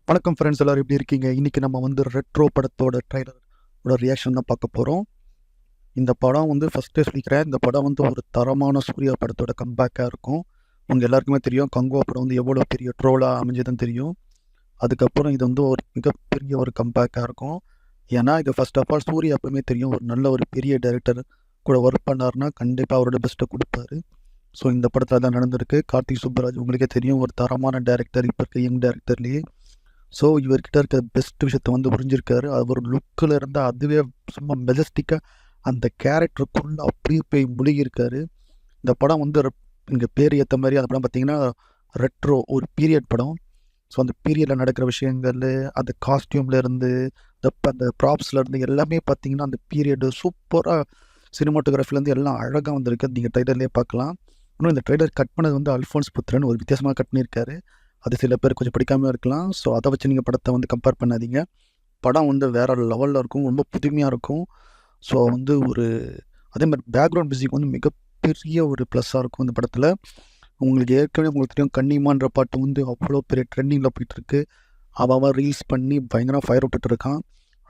வணக்கம் ஃப்ரெண்ட்ஸ், எல்லோரும் எப்படி இருக்கீங்க? இன்றைக்கி நம்ம வந்து ரெட்ரோ படத்தோட ட்ரைலரோட ரியாக்ஷன் தான் பார்க்க போகிறோம். இந்த படம் வந்து ஃபஸ்ட்டே சொல்லிக்கிறேன், இந்த படம் வந்து ஒரு தரமான சூர்யா படத்தோட கம்பேக்காக இருக்கும். உங்கள் எல்லாருக்குமே தெரியும் கங்குவா படம் வந்து எவ்வளோ பெரிய ட்ரோலாக அமைஞ்சதுன்னு தெரியும். அதுக்கப்புறம் இது வந்து ஒரு மிகப்பெரிய ஒரு கம்பேக்காக இருக்கும். ஏன்னா இது ஃபர்ஸ்ட் ஆஃப் ஆல் சூர்யா எப்பவுமே தெரியும், ஒரு நல்ல ஒரு பெரிய டைரக்டர் கூட ஒர்க் பண்ணார்னா கண்டிப்பாக அவரோட பெஸ்ட்டை கொடுப்பாரு. ஸோ இந்த படத்தில் தான் நடந்திருக்கு. கார்த்திக் சுப்புராஜ் உங்களுக்கே தெரியும், ஒரு தரமான டேரக்டர், இப்போ இருக்க யங் டேரக்டர்லேயே. ஸோ இவர்கிட்ட இருக்க பெஸ்ட் விஷயத்தை வந்து புரிஞ்சிருக்காரு. அவர் லுக்கில் இருந்தால் அதுவே சும்மா மெஜஸ்டிக்காக அந்த கேரக்டருக்குள்ளே அப்படியே போய் முழுகியிருக்காரு. இந்த படம் வந்து இங்கே பேர் ஏற்ற மாதிரி அந்த படம் பார்த்திங்கன்னா ரெட்ரோ, ஒரு பீரியட் படம். ஸோ அந்த பீரியடில் நடக்கிற விஷயங்கள், அந்த காஸ்டியூம்லேருந்து அந்த ப்ராப்ஸ்லேருந்து எல்லாமே பார்த்திங்கன்னா அந்த பீரியடு சூப்பராக சினிமாட்டோகிராஃபிலேருந்து எல்லாம் அழகாக வந்திருக்கு. நீங்கள் ட்ரைலர்லேயே பார்க்கலாம். இன்னும் இந்த ட்ரைலர் கட் பண்ணது வந்து அல்ஃபோன்ஸ் புத்திரன் ஒரு வித்தியாசமாக கட் பண்ணியிருக்காரு. அது சில பேர் கொஞ்சம் பிடிக்காமல் இருக்கலாம். ஸோ அதை வச்சு நீங்கள் படத்தை வந்து கம்பேர் பண்ணாதீங்க. படம் வந்து வேறு லெவலில் இருக்கும், ரொம்ப புதுமையாக இருக்கும். ஸோ வந்து அதே மாதிரி பேக்ரவுண்ட் மியூசிக் வந்து மிகப்பெரிய ஒரு ப்ளஸ்ஸாக இருக்கும் இந்த படத்தில். உங்களுக்கு ஏற்கனவே உங்களுக்கு தெரியும், கன்னிமான்ற பாட்டு வந்து அவ்வளோ பெரிய ட்ரெண்டிங்கில் போயிட்டுருக்கு. அவன் ரீல்ஸ் பண்ணி பயங்கரமாக ஃபயர் விட்டுருக்கான்.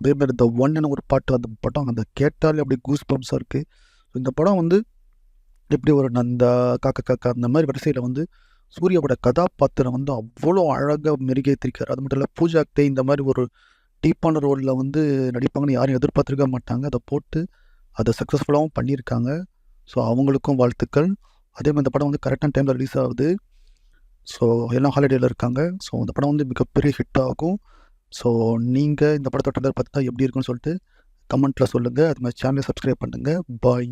அதேமாதிரி இந்த ஒன்னு ஒரு பாட்டு, அந்த படம் அந்த கேட்டாலே அப்படியே கூஸ் பம்ப்ஸாக இருக்குது. இந்த படம் வந்து எப்படி ஒரு நந்தா, காக்கா காக்கா அந்த மாதிரி வரிசையில் வந்து சூர்யாவோட கதாபாத்திரம் வந்து அவ்வளோ அழகாக மெருகேற்றிருக்காரு. அது மட்டும் இல்லை, பூஜா ஆக்டே இந்த மாதிரி ஒரு டீப்பான ரோலில் வந்து நடிப்பாங்கன்னு யாரும் எதிர்பார்த்துருக்க மாட்டாங்க. அதை போட்டு அதை சக்ஸஸ்ஃபுல்லாகவும் பண்ணியிருக்காங்க. ஸோ அவங்களுக்கும் வாழ்த்துக்கள். அதே மாதிரி இந்த படம் வந்து கரெக்டான டைமில் ரிலீஸ் ஆகுது. ஸோ எல்லாம் ஹாலிடேயில் இருக்காங்க. ஸோ இந்த படம் வந்து மிகப்பெரிய ஹிட் ஆகும். ஸோ நீங்கள் இந்த படத்தோட பார்த்தா எப்படி இருக்குன்னு சொல்லிட்டு கமெண்ட்டில் சொல்லுங்கள். அது மாதிரி சேனலை சப்ஸ்கிரைப் பண்ணுங்கள். பாய்.